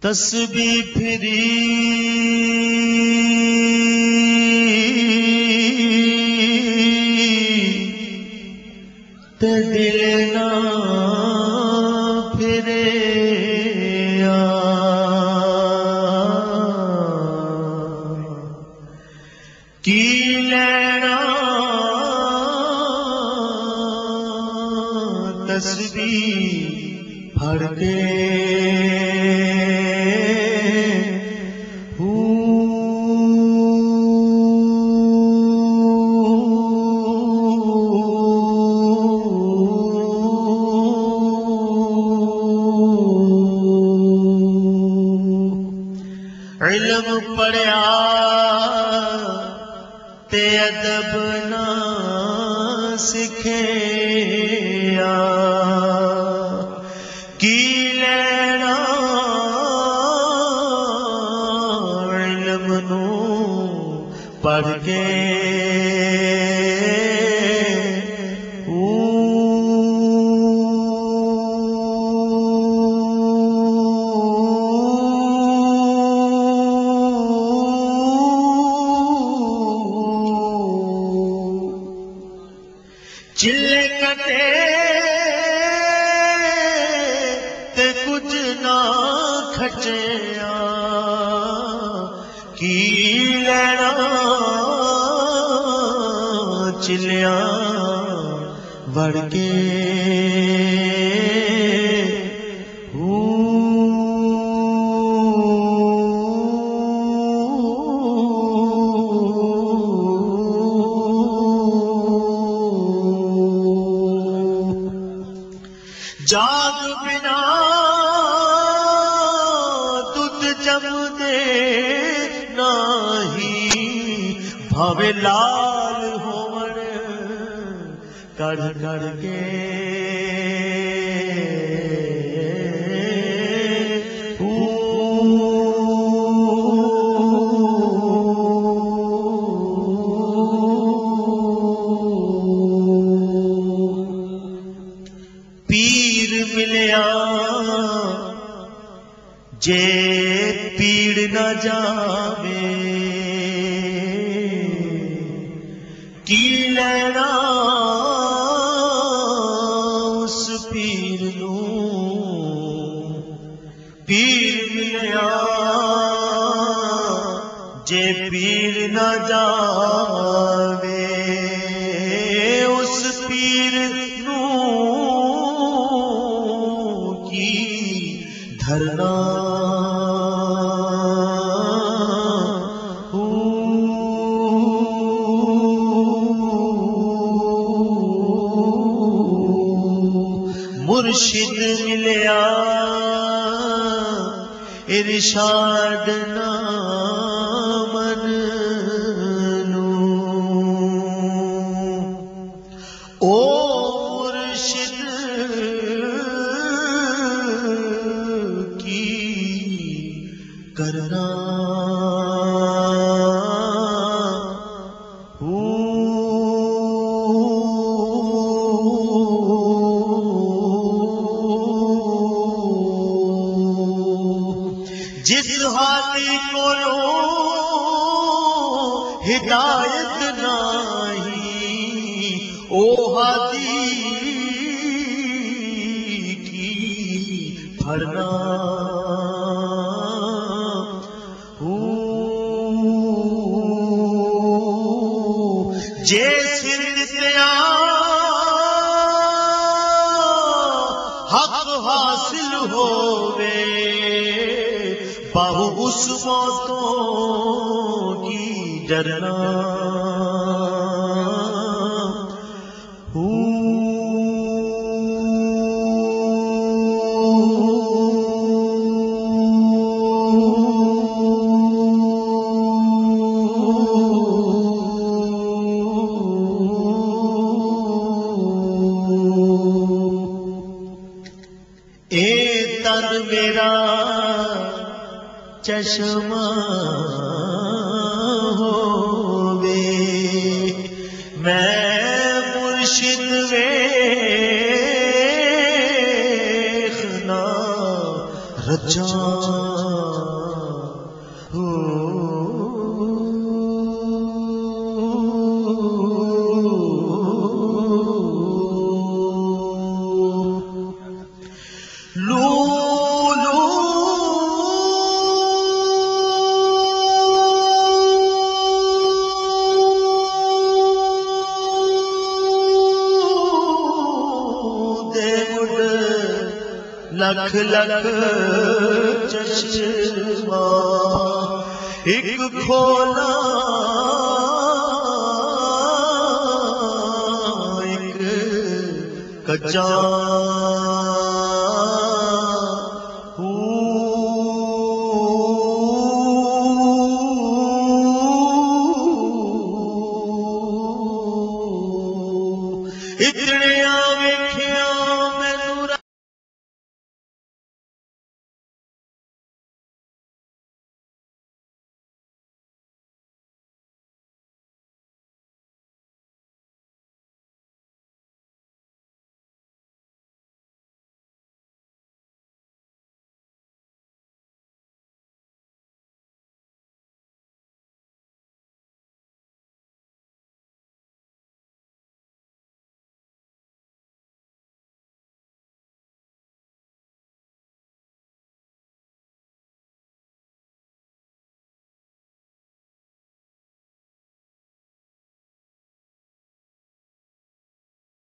تسبیح پھری تے دل نہ پھرے کی لینا تسبیح پھڑ کے علم پڑھیا تے ادب نہ سکھیا کی لینا علم نو پڑھ کے چلے کٹے تے کچھ نہ کھچیا کی لینا چلیا بڑھ کے جاگ بنا دودھ جم دے نہیں بھاوے لال ہون کڑ کڑ کے پیر ملیا جے پیڑ نہ جاوے کی لینا اس پیر نو پیر ملیا جے پیڑ نہ جاوے اس پیر نو دھرنا مرشد ملیا ارشاد نہ منو او مرشد کرنا جس حالی کو ہدایت نہیں او ہادی کی پھڑنا جے سرتیا حق حاصل ہووے باہو اس موتوں کی ڈرنا اے تن میرا چشمہ ہووے میں مرشد ویکھنا رچ کچا لکھ لکھ چشمہ ایک کھولا ایک کچا